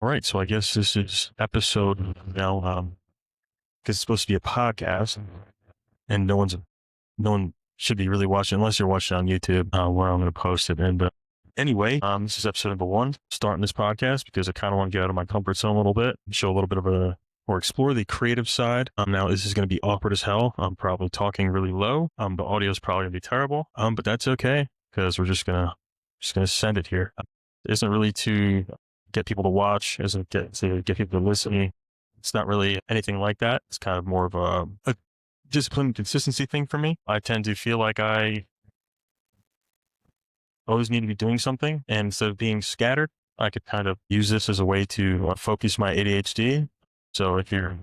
All right, so I guess this is episode now, because it's supposed to be a podcast, and no one should be really watching unless you're watching on YouTube, where I'm going to post it. And but anyway, this is episode number 1, starting this podcast because I kind of want to get out of my comfort zone a little bit, show a little bit of or explore the creative side. Now this is going to be awkward as hell. I'm probably talking really low. The audio is probably going to be terrible. But that's okay because we're just gonna send it here. It isn't really to get people to watch, isn't to get people to listen. It's not really anything like that. It's kind of more of a discipline and consistency thing for me. I tend to feel like I always need to be doing something, and instead of being scattered, I could kind of use this as a way to focus my ADHD. So if you're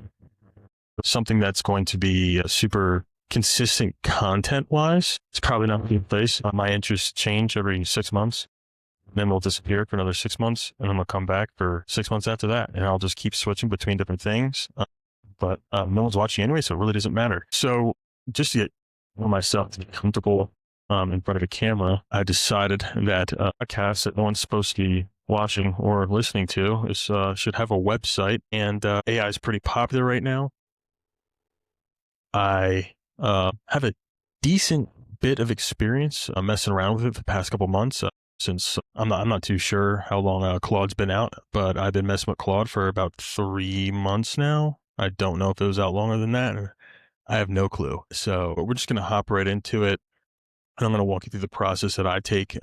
something that's going to be super consistent content wise, it's probably not a good place. My interests change every 6 months. Then we'll disappear for another 6 months, and then we'll come back for 6 months after that. And I'll just keep switching between different things. But no one's watching anyway, so it really doesn't matter. So just to get myself to be comfortable in front of a camera, I decided that a podcast that no one's supposed to be watching or listening to should have a website. And AI is pretty popular right now. I have a decent bit of experience messing around with it the past couple months. Since I'm not too sure how long Claude's been out, but I've been messing with Claude for about 3 months now. I don't know if it was out longer than that. I have no clue. So we're just going to hop right into it. And I'm going to walk you through the process that I take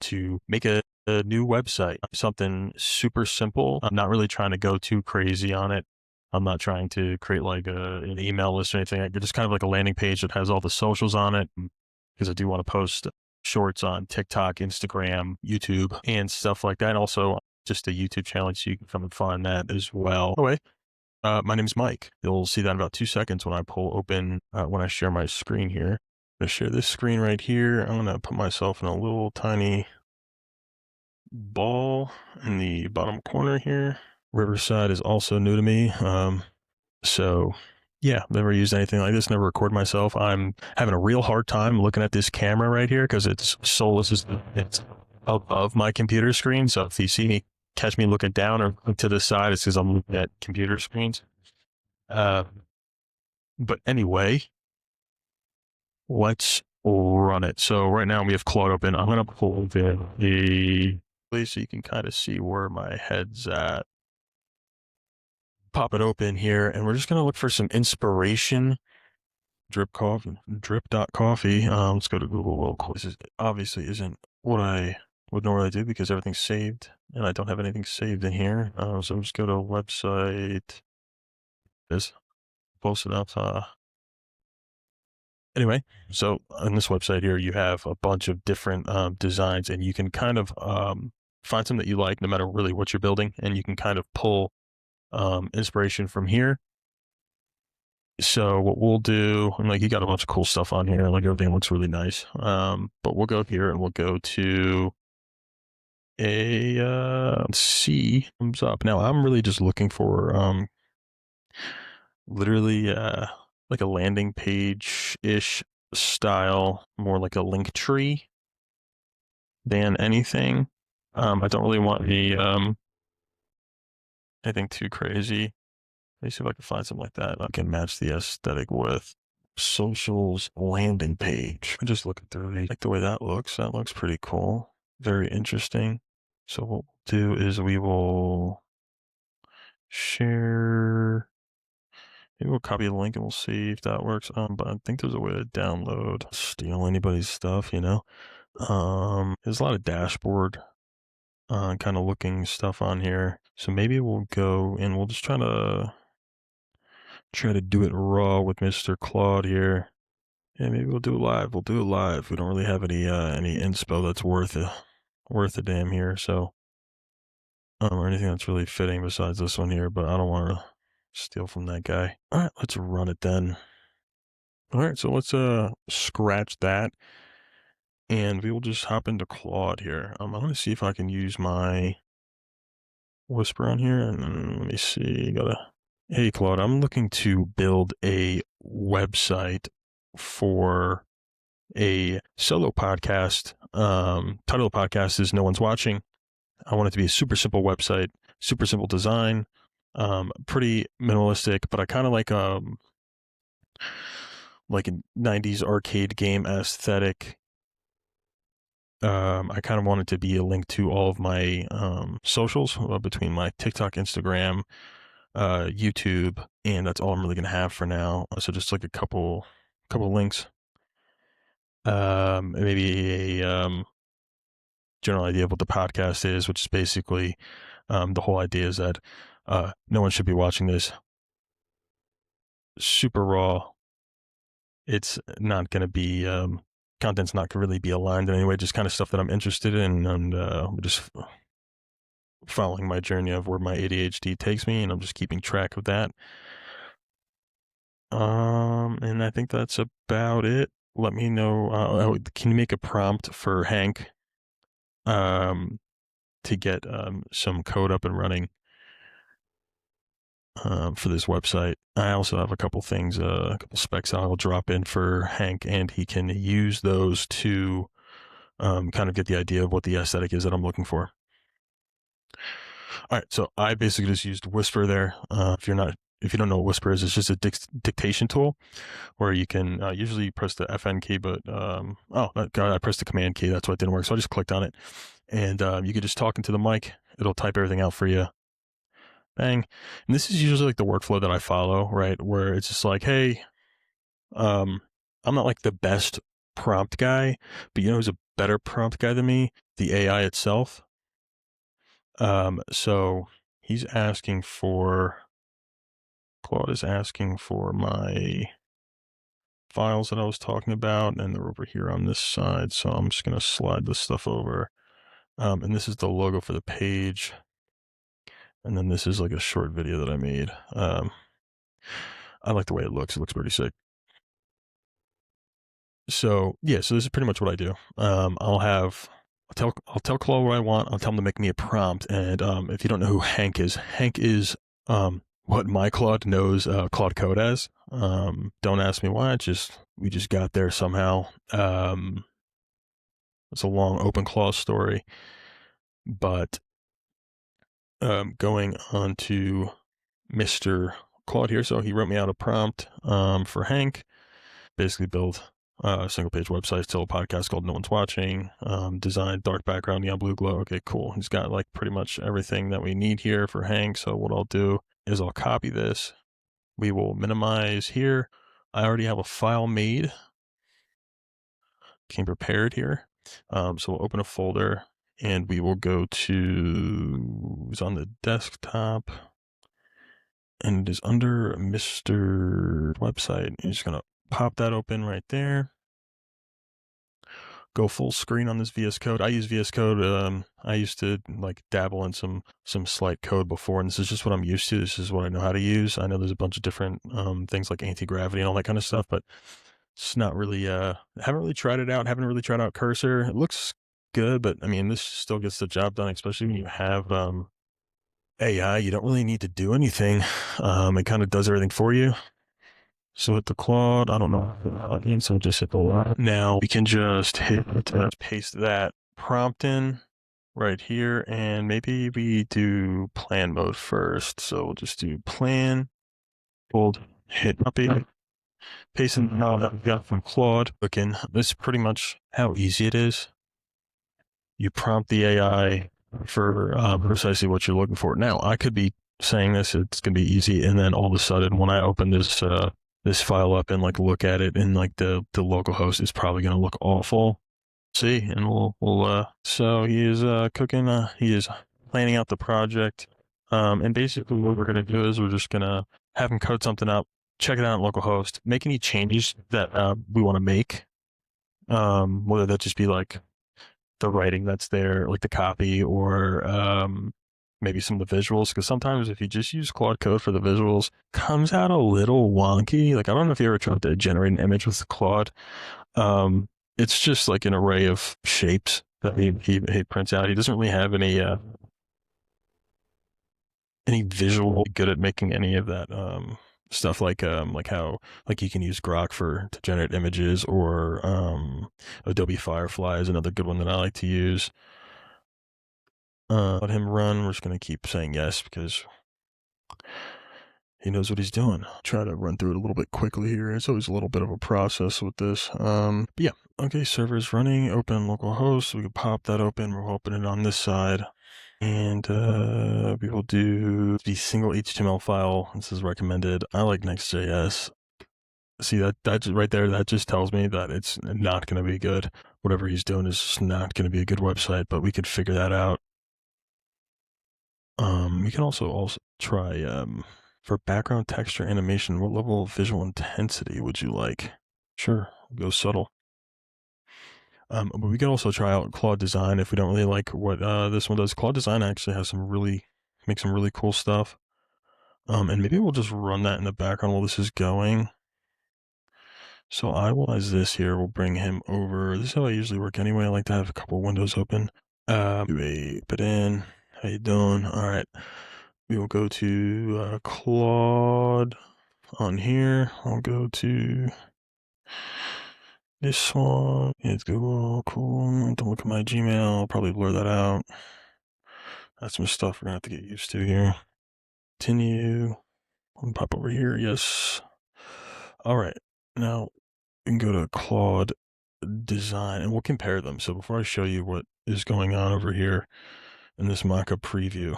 to make a new website. Something super simple. I'm not really trying to go too crazy on it. I'm not trying to create like an email list or anything. Just kind of like a landing page that has all the socials on it, because I do want to post shorts on TikTok, Instagram, YouTube, and stuff like that. And also just a YouTube channel, so you can come and find that as well. Anyway, my name is Mike. You'll see that in about 2 seconds when I when I share my screen here. I'm going to share this screen right here. I'm going to put myself in a little tiny ball in the bottom corner here. Riverside is also new to me. So yeah, never used anything like this, never recorded myself. I'm having a real hard time looking at this camera right here because it's above my computer screen. So if you see me, catch me looking down or to the side, it's because I'm looking at computer screens. But anyway, let's run it. So right now we have Claude open. I'm going to pull the place so you can kind of see where my head's at. Pop it open here, and we're just going to look for some inspiration. Drip.coffee. Let's go to Google real quick. This obviously isn't what I would normally do because everything's saved, and I don't have anything saved in here. So just go to website. This close enough. Anyway, so on this website here, you have a bunch of different designs, and you can kind of find some that you like, no matter really what you're building, and you can kind of pull inspiration from here. So what we'll do, and like you got a bunch of cool stuff on here, like everything looks really nice. But we'll go here and we'll go to let's see, thumbs up. Now I'm really just looking for literally like a landing page-ish style, more like a link tree than anything. I don't really want anything too crazy. Let me see if I can find something like that I can match the aesthetic with. Socials landing page. I'm just looking through it. I like the way that looks. That looks pretty cool. Very interesting. So what we'll do is we will share. Maybe we'll copy the link and we'll see if that works. But I think there's a way to download, steal anybody's stuff, you know. There's a lot of dashboard kind of looking stuff on here. So maybe we'll go and we'll just try to do it raw with Mr. Claude here. Yeah, maybe we'll do it live. We'll do it live. We don't really have any inspo that's worth a damn here. So, or anything that's really fitting besides this one here. But I don't want to steal from that guy. All right, let's run it then. All right, so let's scratch that, and we will just hop into Claude here. I'm gonna see if I can use my whisper on here, and then let me see. Hey Claude, I'm looking to build a website for a solo podcast. Title of the podcast is No One's Watching. I want it to be a super simple website, super simple design, pretty minimalistic, but I kind of like a 90s arcade game aesthetic. I kind of want it to be a link to all of my socials between my TikTok, Instagram, YouTube, and that's all I'm really gonna have for now. So just like a couple links, maybe a general idea of what the podcast is, which is basically the whole idea is that no one should be watching this super raw. It's not going to be content's not going to really be aligned in any way. Just kind of stuff that I'm interested in, and just following my journey of where my ADHD takes me, and I'm just keeping track of that. And I think that's about it. Let me know. Can you make a prompt for Hank to get some code up and running for this website? I also have a couple things, a couple specs I'll drop in for Hank, and he can use those to kind of get the idea of what the aesthetic is that I'm looking for. All right, so I basically just used Whisper there. If you don't know what Whisper is, it's just a dictation tool where you can usually press the FN key, but oh god, I pressed the Command key. That's why it didn't work. So I just clicked on it, and you could just talk into the mic. It'll type everything out for you. Bang. And this is usually like the workflow that I follow, right? Where it's just like, hey, I'm not like the best prompt guy, but you know who's a better prompt guy than me? The AI itself. So he's asking for, Claude is asking for my files that I was talking about, and they're over here on this side. So I'm just going to slide this stuff over. And this is the logo for the page. And then this is like a short video that I made. I like the way it looks. It looks pretty sick. So yeah, so this is pretty much what I do. I'll tell Claude what I want. I'll tell him to make me a prompt. And if you don't know who Hank is what my Claude knows Claude Code as. Don't ask me why. We just got there somehow. It's a long OpenClaw story, but going on to Mr. Claude here. So he wrote me out a prompt for Hank. Basically build a single page website, still a podcast called No One's Watching. Design dark background, neon blue glow. Okay, cool. He's got like pretty much everything that we need here for Hank. So what I'll do is I'll copy this. We will minimize here. I already have a file made. Came prepared here. So we'll open a folder and we will go to, it's on the desktop and it is under Mr. Website. You're just going to pop that open right there. Go full screen on this VS Code. I use VS Code. I used to like dabble in some slight code before, and this is just what I'm used to. This is what I know how to use. I know there's a bunch of different things like anti-gravity and all that kind of stuff, but it's not really, haven't really tried it out. Haven't really tried out Cursor. It looks good, but I mean, this still gets the job done, especially when you have AI. You don't really need to do anything. It kind of does everything for you. So hit the Claude, I don't know, so just hit the line. Now we can just paste that prompt in right here, and maybe we do plan mode first. So we'll just do plan, hold, hit copy, paste in now that we got from Claude. Again, this is pretty much how easy it is. You prompt the AI for precisely what you're looking for. Now I could be saying this, it's gonna be easy, and then all of a sudden when I open this file up and like look at it in like the local host, is probably going to look awful. See, and so he is cooking, he is planning out the project. And basically what we're going to do is we're just going to have him code something up, check it out on localhost, make any changes that we want to make. Whether that just be like the writing that's there, like the copy, or maybe some of the visuals, because sometimes if you just use Claude Code for the visuals, comes out a little wonky. Like I don't know if you ever tried to generate an image with Claude. It's just like an array of shapes that he prints out. He doesn't really have any visual good at making any of that stuff, like how like you can use Grok to generate images, or Adobe Firefly is another good one that I like to use. Let him run. We're just going to keep saying yes because he knows what he's doing. Try to run through it a little bit quickly here. It's always a little bit of a process with this. But yeah. Okay, server's running. Open localhost. We can pop that open. We'll open it on this side. And we will do the single HTML file. This is recommended. I like Next.js. See that just right there, that just tells me that it's not going to be good. Whatever he's doing is just not going to be a good website, but we could figure that out. We can also try for background texture animation. What level of visual intensity would you like? Sure, go subtle. But we can also try out Claude Design if we don't really like what this one does. Claude Design actually has makes some really cool stuff. And maybe we'll just run that in the background while this is going. So I will, as this here, will bring him over. This is how I usually work anyway. I like to have a couple windows open. Do a put in. How you doing? All right. We will go to Claude on here. I'll go to this one. It's Google. Cool. Don't look at my Gmail. I'll probably blur that out. That's some stuff we're gonna have to get used to here. Continue. I'll pop over here. Yes. All right. Now we can go to Claude Design and we'll compare them. So before I show you what is going on over here in this mock-up preview,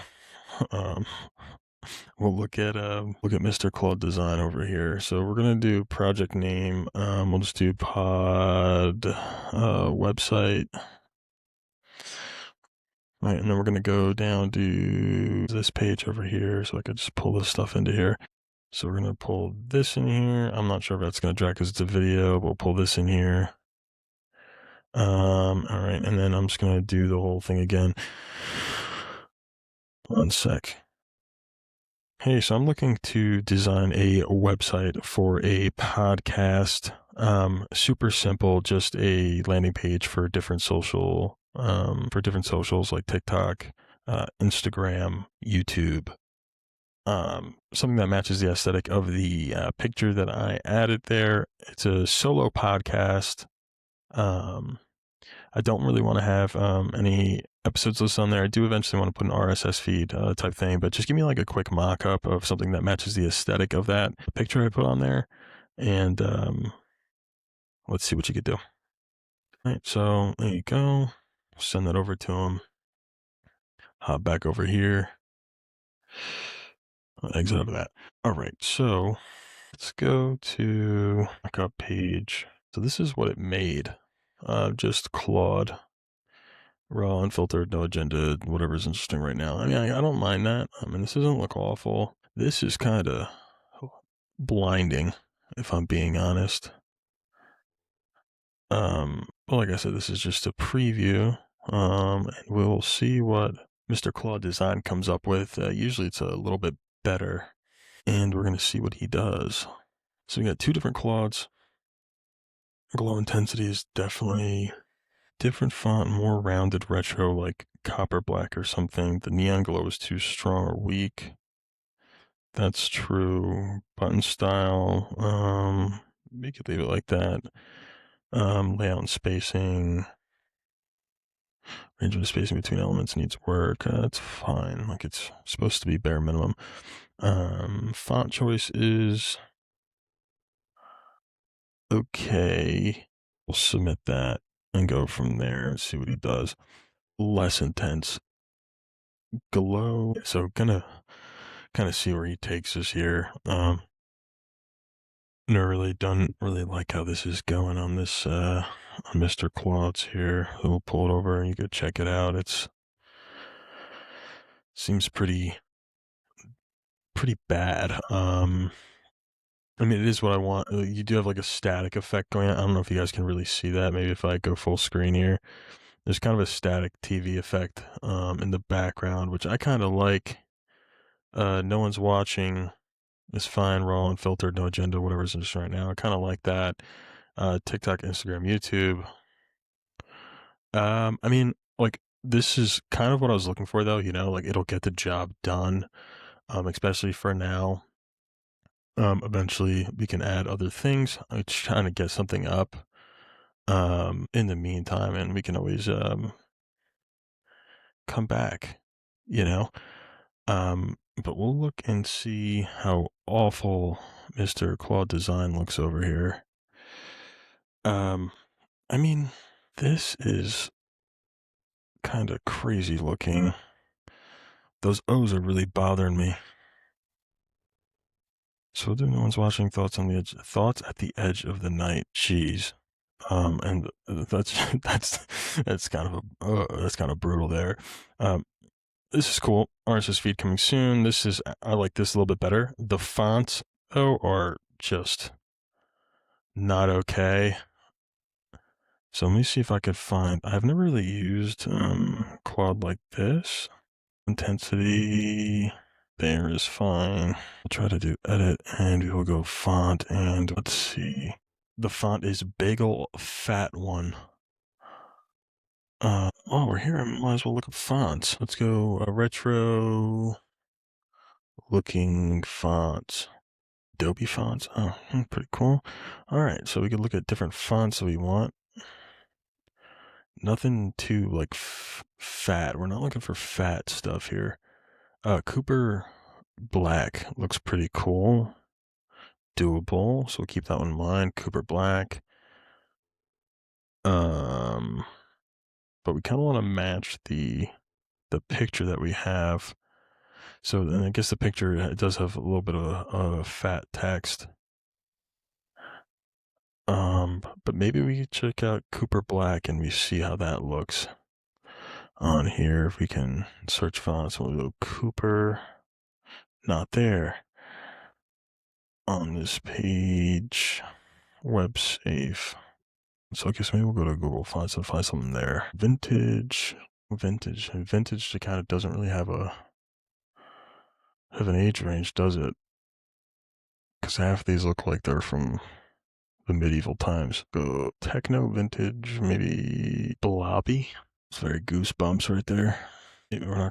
we'll look at Mr. Claude Design over here. So we're gonna do project name. We'll just do pod website. Right, and then we're gonna go down to this page over here. So I could just pull this stuff into here. So we're gonna pull this in here. I'm not sure if that's gonna drag because it's a video. We'll pull this in here. All right, and then I'm just gonna do the whole thing again. One sec. Hey, so I'm looking to design a website for a podcast. Super simple, just a landing page for different socials like TikTok, Instagram, YouTube. Something that matches the aesthetic of the picture that I added there. It's a solo podcast. I don't really want to have any episodes listed on there. I do eventually want to put an RSS feed type thing, but just give me like a quick mock-up of something that matches the aesthetic of that picture I put on there, and let's see what you could do. All right, so there you go. Send that over to him. Hop back over here. I'll exit out of that. All right, so let's go to mock-up page. So this is what it made. Just Claude. Raw, unfiltered, no agenda, whatever's interesting right now. I mean, I don't mind that. I mean, this doesn't look awful. This is kind of blinding, if I'm being honest. But like I said, this is just a preview. And we'll see what Mr. Claude Design comes up with. Usually it's a little bit better. And we're going to see what he does. So we got two different Claudes. Glow intensity is definitely different font, more rounded retro, like copper black or something. The neon glow is too strong or weak. That's true. Button style, we could leave it like that. Layout and spacing. Range of the spacing between elements needs work. That's fine. Like it's supposed to be bare minimum. Font choice is okay. We'll submit that and go from there and see what he does. Less intense. Glow. So gonna kind of see where he takes us here. Don't really like how this is going on this on Mr. Claude's here. We'll pull it over and you could check it out. It's seems pretty bad. I mean, it is what I want. You do have like a static effect going on. I don't know if you guys can really see that. Maybe if I go full screen here, there's kind of a static TV effect in the background, which I kind of like. No one's watching. It's fine, raw, unfiltered, no agenda, whatever's interesting right now. I kind of like that. TikTok, Instagram, YouTube. I mean, like this is kind of what I was looking for, though. You know, like it'll get the job done. Especially for now. Eventually, we can add other things. I'm trying to get something up. In the meantime, and we can always come back, you know? But we'll look and see how awful Mr. Claude Design looks over here. I mean, this is kind of crazy looking. Those O's are really bothering me. So do no one's watching thoughts at the edge of the night. Jeez. And that's that's kind of that's kind of brutal there. This is cool. RSS feed coming soon. I like this a little bit better. The fonts though are just not okay. So let me see if I could find. I've never really used Claude like this. Intensity there is fine. I'll try to do edit and we will go font and let's see. The font is Bagel Fat One. While we're here, I might as well look up fonts. Let's go retro looking fonts. Adobe fonts. Oh, pretty cool. All right, so we could look at different fonts that we want. Nothing too like fat. We're not looking for fat stuff here. Cooper Black looks pretty cool. Doable, so we'll keep that one in mind. Cooper Black. But we kind of want to match the picture that we have. So then I guess the picture it does have a little bit of fat text. But maybe we could check out Cooper Black and we see how that looks on here. If we can search fonts, we'll go Cooper. Not there. On this page, web safe. So I guess maybe we'll go to Google Fonts and find something there. Vintage. It kind of doesn't really have an age range, does it? Because half of these look like they're from the medieval times. Go techno vintage, maybe blobby. It's very Goosebumps right there. We're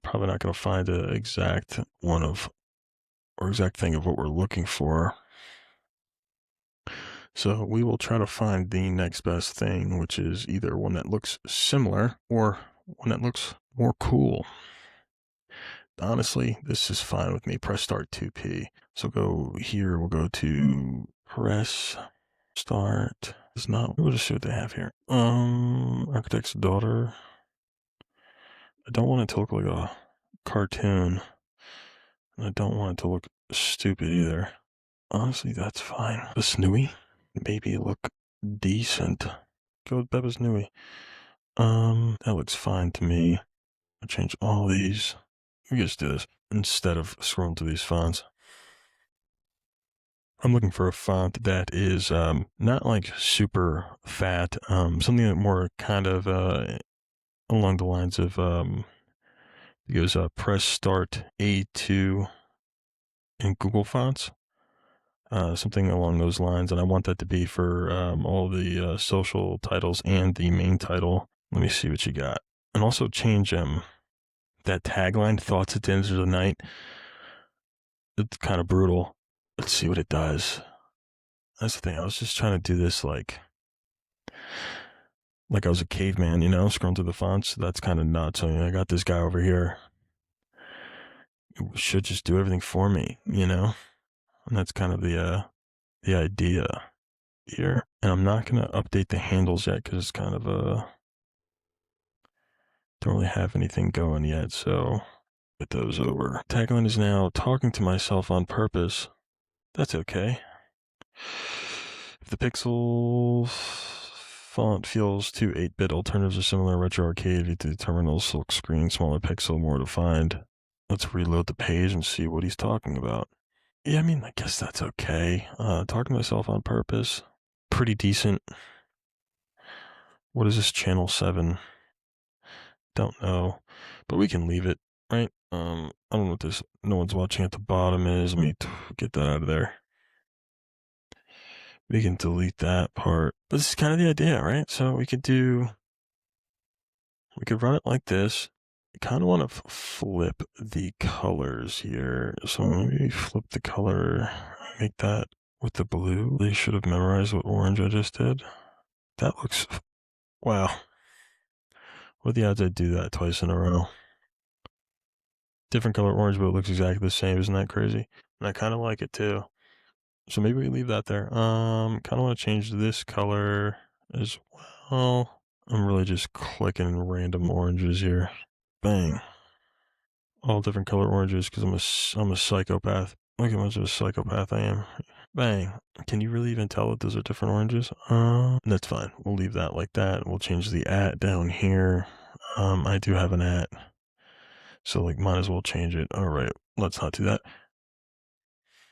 probably not gonna find an exact one of or exact thing of what we're looking for. So we will try to find the next best thing, which is either one that looks similar or one that looks more cool. Honestly, this is fine with me. Press start 2P. So go here, we'll go to press start. It's not, we'll just see what they have here. Architect's Daughter. I don't want it to look like a cartoon. And I don't want it to look stupid either. Honestly, that's fine. The Snooey, maybe look decent. Go with Beba's Nui. That looks fine to me. I'll change all these. We just do this instead of scrolling through these fonts. I'm looking for a font that is not like super fat, something that more kind of along the lines of it goes press start A2 in Google Fonts. Something along those lines, and I want that to be for all the social titles and the main title. Let me see what you got. And also change that tagline, thoughts at the end of the night. It's kind of brutal. Let's see what it does. That's the thing. I was just trying to do this like I was a caveman, you know, scrolling through the fonts. That's kind of nuts. So I got this guy over here. It should just do everything for me, you know? And that's kind of the idea here. And I'm not going to update the handles yet because it's kind of don't really have anything going yet. So get those over. Tagline is now talking to myself on purpose. That's okay. If the Pixel font feels too 8-bit, alternatives are similar. Retro Arcade, V2 Terminal, Silk Screen, smaller pixel, more defined. Let's reload the page and see what he's talking about. Yeah, I mean, I guess that's okay. Talking to myself on purpose. Pretty decent. What is this, channel 7? Don't know. But we can leave it, right? I don't know what this no one's watching at the bottom is. Let me get that out of there. We can delete that part. But this is kind of the idea, right? So we could run it like this. I kind of want to flip the colors here. So maybe flip the color, make that with the blue. They should have memorized what orange I just did. That looks, wow. What are the odds I do that twice in a row? Different color orange, but it looks exactly the same. Isn't that crazy? And I kind of like it too. So maybe we leave that there. Kind of want to change this color as well. I'm really just clicking random oranges here. Bang. All different color oranges because I'm a psychopath. Look how much of a psychopath I am. Bang. Can you really even tell that those are different oranges? That's fine. We'll leave that like that. We'll change the at down here. I do have an at. So like might as well change it. All right. Let's not do that.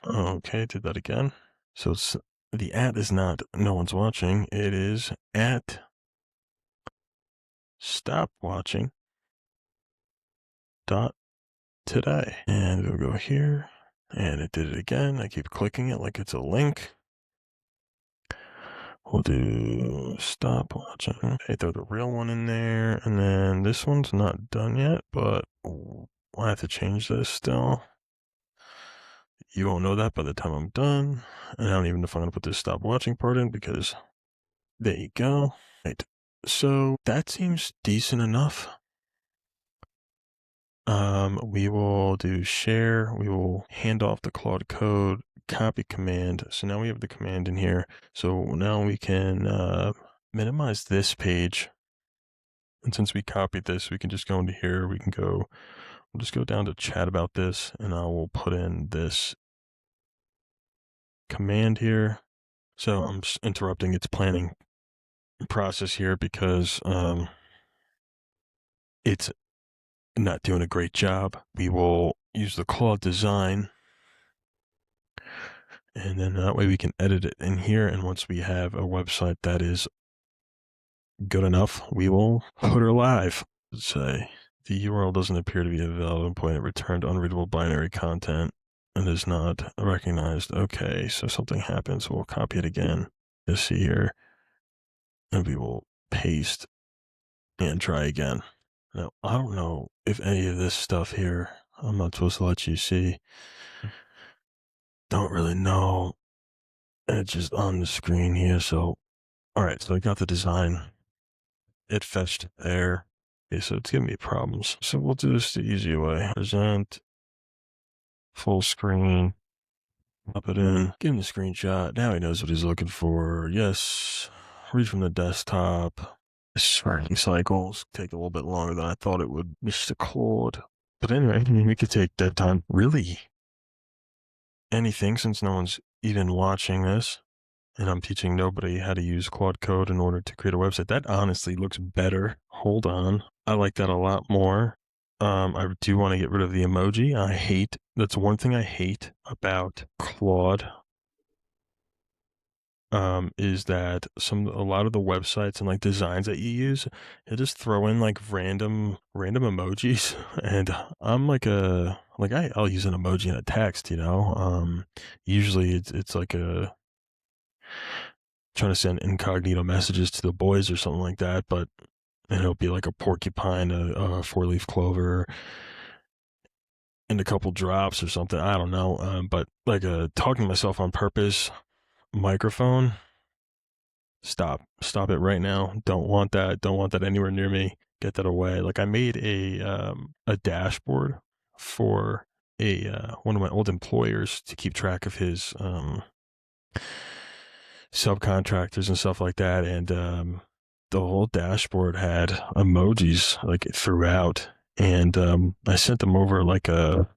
Okay, did that again. So it's, the at is not no one's watching. It is at stop watching dot today. And we'll go here. And it did it again. I keep clicking it like it's a link. We'll do stop watching. Okay, throw the real one in there. And then this one's not done yet, but I have to change this still. You won't know that by the time I'm done. And I don't even know if I'm going to put this stop watching part in because there you go. Right. So that seems decent enough. We will do share. We will hand off the Claude code, copy command. So now we have the command in here. So now we can minimize this page. And since we copied this, we can just go into here. We'll just go down to chat about this, and I will put in this command here. So I'm just interrupting its planning process here because it's not doing a great job. We will use the Claude design, and then that way we can edit it in here. And once we have a website that is good enough, we will put her live. Say the URL doesn't appear to be a valid endpoint. It returned unreadable binary content and is not recognized. Okay, so something happens. We'll copy it again. You see here, and we will paste and try again. Now, I don't know if any of this stuff here, I'm not supposed to let you see. Don't really know. It's just on the screen here. So, all right, so I got the design. It fetched there. Okay, so it's giving me problems. So we'll do this the easy way. Present, full screen, pop it in, give him the screenshot. Now he knows what he's looking for. Yes, read from the desktop. Sorting cycles take a little bit longer than I thought it would, Mr. Claude. But anyway, we could take that time. Really? Anything, since no one's even watching this. And I'm teaching nobody how to use Claude Code in order to create a website. That honestly looks better. Hold on. I like that a lot more. I do want to get rid of the emoji. That's one thing I hate about Claude. Is that a lot of the websites and like designs that you use, they just throw in like random emojis, and I'm like I'll use an emoji in a text, you know. Usually it's like trying to send incognito messages to the boys or something like that, but it'll be like a porcupine, a four-leaf clover, and a couple drops or something. I don't know. But like talking to myself on purpose microphone. Stop it right now. Don't want that anywhere near me. Get that away. Like I made a dashboard for one of my old employers to keep track of his subcontractors and stuff like that, and the whole dashboard had emojis like throughout, and I sent them over like a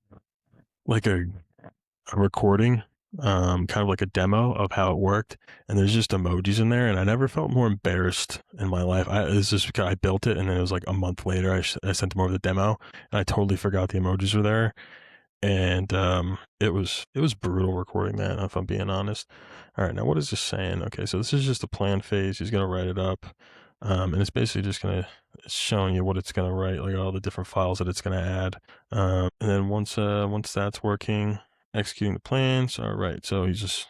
recording, kind of like a demo of how it worked, and there's just emojis in there, and I never felt more embarrassed in my life. It's just because I built it, and then it was like a month later I sent them over the demo, and I totally forgot the emojis were there, and it was brutal recording that, if I'm being honest. All right, now what is this saying? Okay, so this is just the plan phase. He's gonna write it up, and it's basically just it's showing you what it's gonna write, like all the different files that it's gonna add, and then once that's working, executing the plans. All right, so he's just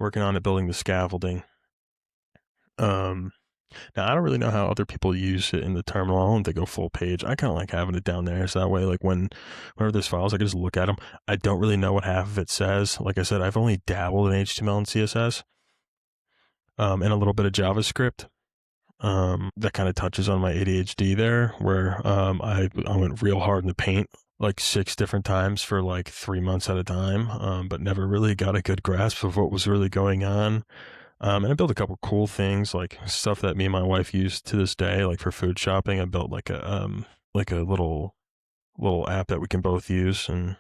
working on it, building the scaffolding. Now I don't really know how other people use it in the terminal. I don't they go full page. I kind of like having it down there, so that way, like whenever there's files, I can just look at them. I don't really know what half of it says. Like I said, I've only dabbled in HTML and CSS, and a little bit of JavaScript. that kind of touches on my ADHD there, where I went real hard in the paint like 6 different times for like 3 months at a time, but never really got a good grasp of what was really going on. And I built a couple cool things, like stuff that me and my wife use to this day, like for food shopping. I built like a little app that we can both use, and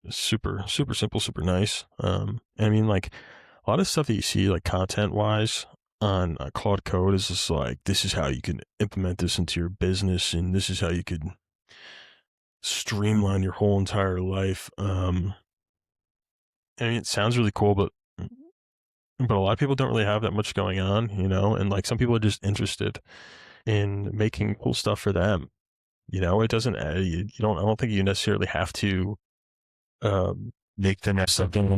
it's super simple, super nice. And I mean, like a lot of stuff that you see like content wise on Claude Code is just like, this is how you can implement this into your business, and this is how you could streamline your whole entire life. I mean, it sounds really cool, but a lot of people don't really have that much going on, you know, and like some people are just interested in making cool stuff for them. You know, it doesn't, you don't, I don't think you necessarily have to, make the next something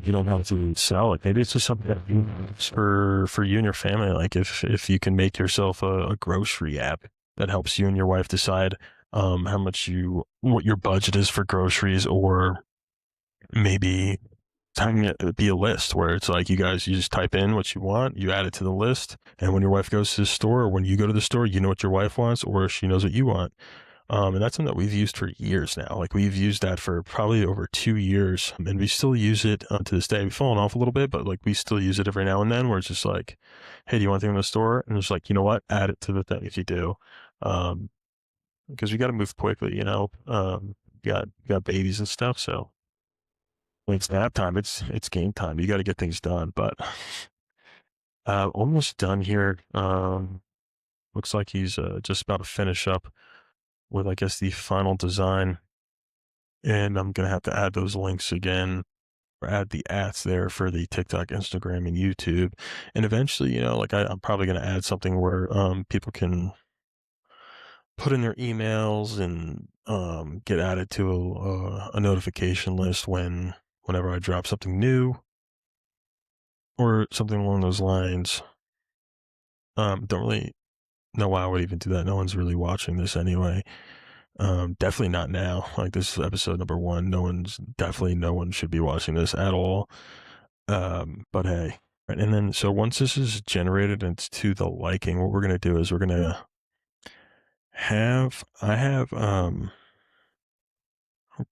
you don't have to sell it. Maybe it's just something that you, for you and your family. Like if you can make yourself a grocery app that helps you and your wife decide, how much what your budget is for groceries, or maybe having it be a list where it's like you just type in what you want, you add it to the list, and when your wife goes to the store, or when you go to the store, you know what your wife wants, or she knows what you want. And that's something that we've used for years now. Like we've used that for probably over 2 years, and we still use it to this day. We've fallen off a little bit, but like we still use it every now and then. Where it's just like, hey, do you want anything in the store? And it's like, you know what? Add it to the thing if you do, um, because we got to move quickly. You know, got babies and stuff, so when it's nap time, it's game time. You got to get things done. But almost done here. Looks like he's just about to finish up with, I guess, the final design. And I'm gonna have to add those links again, or add the ads there for the TikTok, Instagram, and YouTube. And eventually, you know, like I'm probably gonna add something where people can put in their emails and get added to a notification list whenever I drop something new or something along those lines. Don't really know why I would even do that. No one's really watching this anyway. Definitely not now. Like this is episode number 1. No one should be watching this at all. But hey, right. And then so once this is generated and it's to the liking, what we're gonna do is we're gonna I have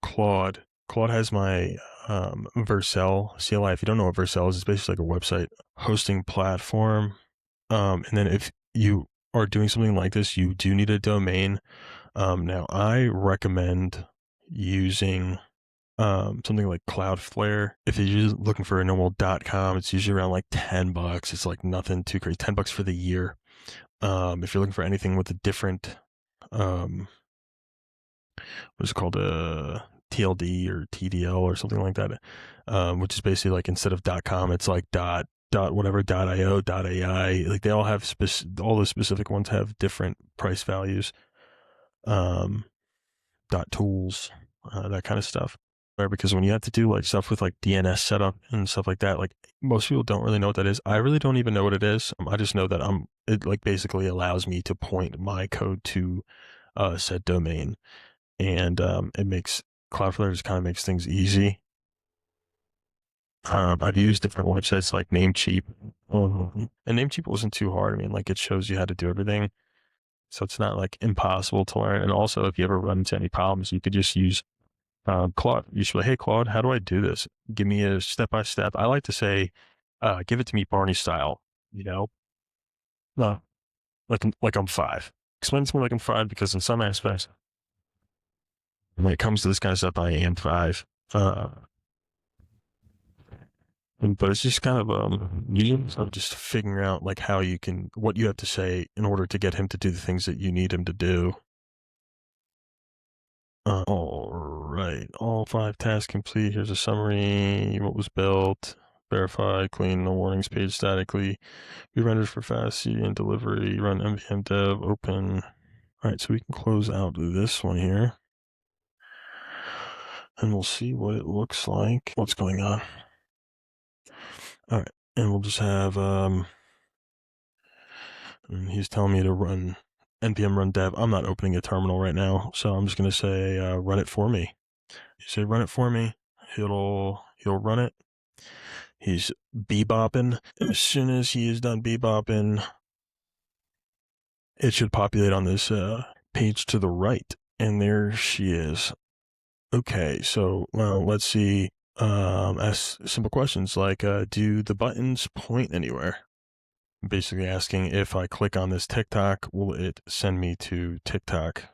Claude. Claude has my Vercel CLI. If you don't know what Vercel is, it's basically like a website hosting platform. And then if you are doing something like this, you do need a domain. Now I recommend using something like Cloudflare. If you're just looking for a normal .com, it's usually around like $10. It's like nothing too crazy. $10 for the year. If you're looking for anything with a different what's it called, TLD or TDL or something like that, which is basically like instead of .com, it's like dot whatever .io .ai. Like they all have all the specific ones have different price values. .tools, that kind of stuff. Because when you have to do like stuff with like DNS setup and stuff like that, like most people don't really know what that is. I really don't even know what it is. I just know that it like basically allows me to point my code to said domain, and it makes Cloudflare just kind of makes things easy. I've used different websites like Namecheap, and Namecheap wasn't too hard. I mean, like it shows you how to do everything, so it's not like impossible to learn. And also, if you ever run into any problems, you could just use Claude. You should be like, hey, Claude, how do I do this? Give me a step by step. I like to say, give it to me Barney style, you know? No, like I'm 5. Explain it to me like I'm 5, because in some aspects, when it comes to this kind of stuff, I am 5. Uh, but it's just kind of just figuring out like what you have to say in order to get him to do the things that you need him to do. All right, all 5 tasks complete. Here's a summary. What was built? Verify, clean the warnings page statically. Be rendered for fast CD and delivery. Run npm dev open. All right, so we can close out this one here, and we'll see what it looks like. What's going on? All right, and we'll just have and he's telling me to run npm run dev. I'm not opening a terminal right now, so I'm just gonna say run it for me. You say run it for me. He'll run it. He's bebopping. As soon as he is done bebopping, it should populate on this page to the right. And there she is. Okay, so well, let's see. Ask simple questions like, do the buttons point anywhere? Basically asking if I click on this TikTok, will it send me to TikTok?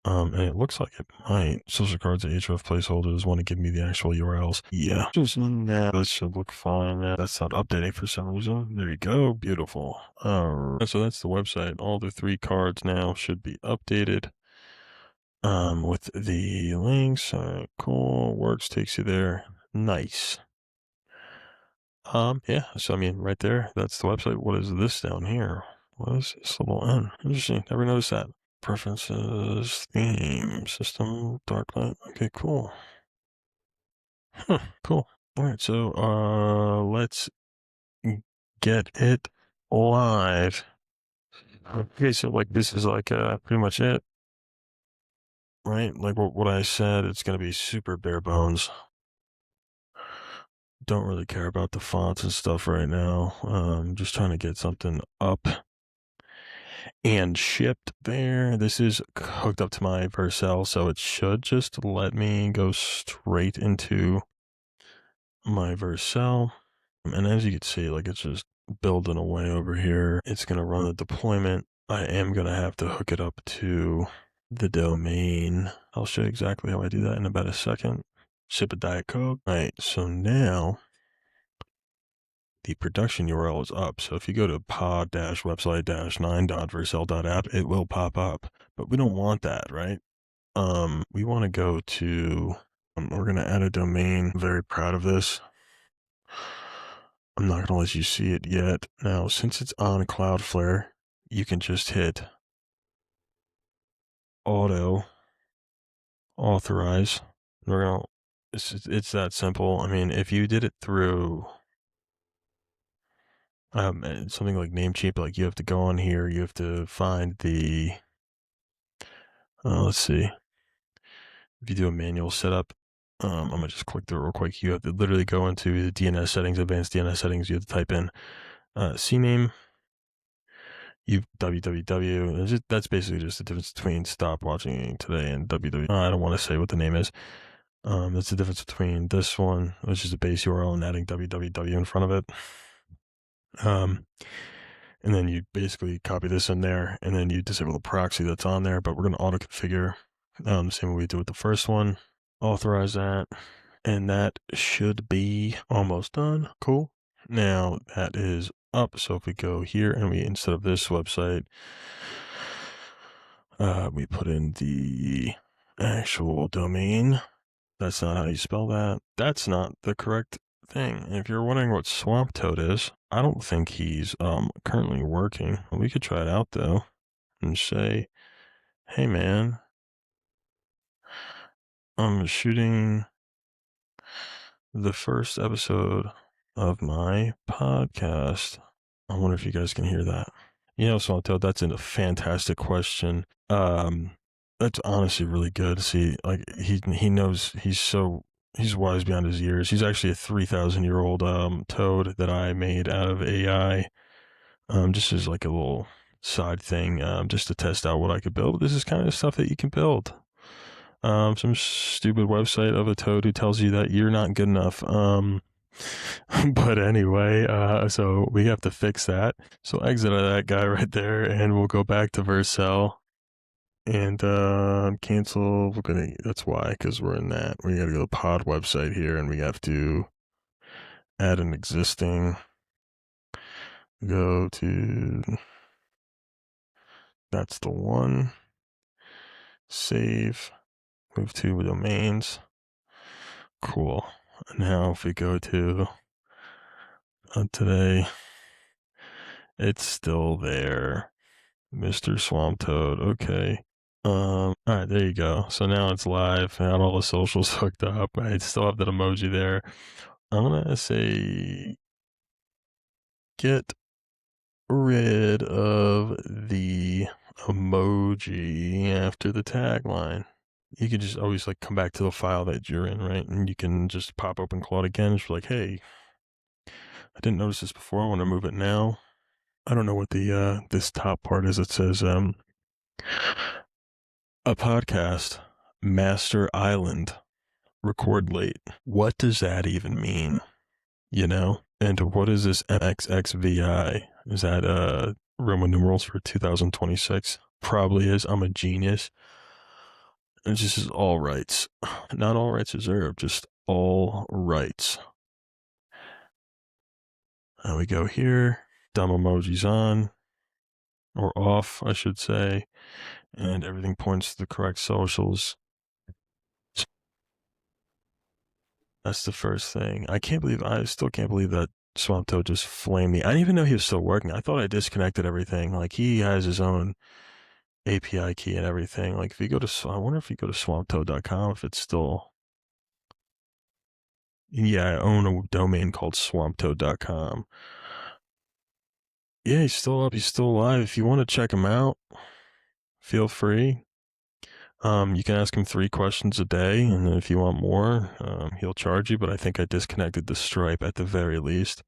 And it looks like it might. Social cards, href placeholders want to give me the actual URLs. Yeah, just now. That should look fine. That's not updating for some reason. There you go. Beautiful. So that's the website. All the 3 cards now should be updated. With the links. Cool. Works takes you there. Nice. Yeah. So I mean, right there, that's the website. What is this down here? What is this little N? Interesting. Never noticed that. Preferences, theme, system, darklight. Okay, cool. Huh, cool. All right, so let's get it live. Okay, so like this is like pretty much it, right? Like what I said, it's gonna be super bare bones. Don't really care about the fonts and stuff right now. Just trying to get something up and shipped there. This is hooked up to my Vercel, so it should just let me go straight into my Vercel. And as you can see, like it's just building away over here. It's going to run the deployment. I am going to have to hook it up to the domain. I'll show you exactly how I do that in about a second. Ship a Diet Coke. All right, so now the production URL is up. So if you go to pod-website-9.vercel.app, it will pop up. But we don't want that, right? We want to go to, we're going to add a domain. I'm very proud of this. I'm not going to let you see it yet. Now, since it's on Cloudflare, you can just hit auto authorize. We're going to, it's that simple. I mean, if you did it through something like Namecheap, like you have to go on here, you have to find the, let's see, if you do a manual setup, I'm gonna just click through real quick. You have to literally go into the DNS settings, advanced DNS settings. You have to type in CNAME, www. That's basically just the difference between stop watching today and www. I don't want to say what the name is. That's the difference between this one, which is a base URL, and adding www in front of it. And then you basically copy this in there, and then you disable the proxy that's on there. But we're going to auto configure the same way we did with the first one. Authorize that, and that should be almost done. Cool. Now that is up. So if we go here and we, instead of this website, we put in the actual domain. That's not how you spell that. That's not the correct thing. And if you're wondering what Swamp Toad is, I don't think he's currently working. We could try it out though and say, hey man, I'm shooting the first episode of my podcast. I wonder if you guys can hear that. You know, Swamp Toad, that's a fantastic question. That's honestly really good. See, like he knows, he's wise beyond his years. He's actually a 3,000-year-old toad that I made out of AI. Just as like a little side thing, just to test out what I could build. This is kind of stuff that you can build. Some stupid website of a toad who tells you that you're not good enough. But anyway, so we have to fix that. So exit out of that guy right there, and we'll go back to Vercel and cancel. That's why, because we're in that. We got to go to the pod website here, and we have to add an existing. Go to, that's the one. Save. Move to domains. Cool. Now if we go to today, it's still there. Mr. Swamp Toad. Okay. All right, there you go. So now it's live. I got all the socials hooked up. I still have that emoji there. I'm gonna say get rid of the emoji after the tagline. You could just always like come back to the file that you're in, right? And you can just pop open Claude again. It's like, hey, I didn't notice this before. I want to move it now. I don't know what the this top part is. It says a podcast, Master Island, record late. What does that even mean? You know? And what is this MXXVI? Is that Roman numerals for 2026? Probably is. I'm a genius. It just is all rights. Not all rights reserved, just all rights. There we go here. Dumb emojis on, or off, I should say. And everything points to the correct socials. That's the first thing. I still can't believe that Swamp Toad just flamed me. I didn't even know he was still working. I thought I disconnected everything. Like, he has his own API key and everything. Like, if you go to, I wonder if you go to swamptoad.com, if it's still, yeah, I own a domain called swamptoad.com. Yeah, he's still up. He's still alive. If you want to check him out, feel free. You can ask him 3 questions a day, and then if you want more, he'll charge you. But I think I disconnected the Stripe at the very least.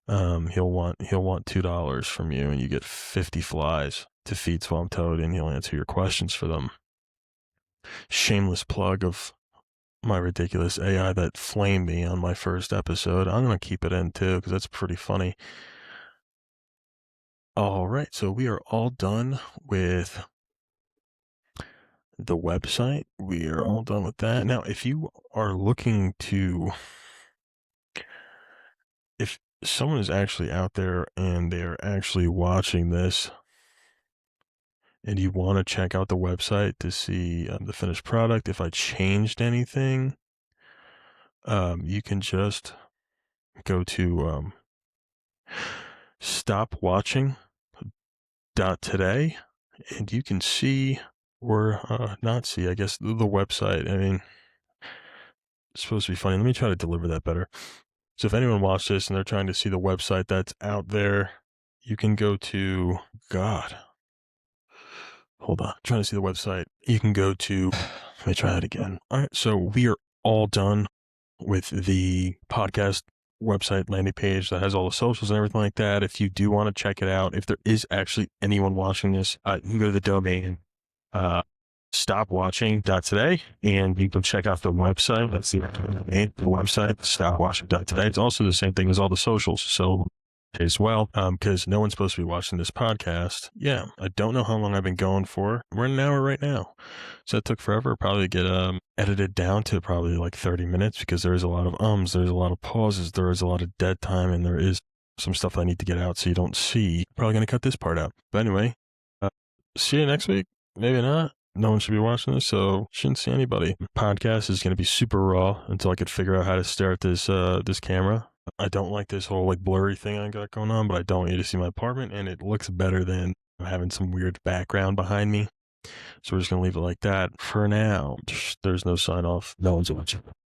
He'll want $2 from you, and you get 50 flies to feed Swamp Toad, and he'll answer your questions for them. Shameless plug of my ridiculous AI that flamed me on my first episode. I'm gonna keep it in too because that's pretty funny. All right, so we are all done with the website. We are all done with that. Now, if you are looking to, if someone is actually out there and they're actually watching this and you want to check out the website to see the finished product, if I changed anything, you can just go to stopwatching.today and you can see or not see, I guess, the website. I mean, it's supposed to be funny. Let me try to deliver that better. So if anyone watched this and they're trying to see the website that's out there, you can go to, God, hold on, I'm trying to see the website. You can go to, let me try that again. All right, so we are all done with the podcast website landing page that has all the socials and everything like that. If you do want to check it out, if there is actually anyone watching this, you can go to the domain, stopwatching.today, and you can check out the website. That's the website, stopwatching.today. It's also the same thing as all the socials. So as well, because no one's supposed to be watching this podcast. Yeah, I don't know how long I've been going for. We're in an hour right now. So that took forever probably to get edited down to probably like 30 minutes because there is a lot of there's a lot of pauses, there is a lot of dead time, and there is some stuff I need to get out so you don't see. Probably going to cut this part out. But anyway, see you next week. Maybe not. No one should be watching this, so shouldn't see anybody. Podcast is going to be super raw until I could figure out how to stare at this camera. I don't like this whole like blurry thing I got going on, but I don't want you to see my apartment, and it looks better than having some weird background behind me. So we're just going to leave it like that for now. There's no sign off. No one's watching.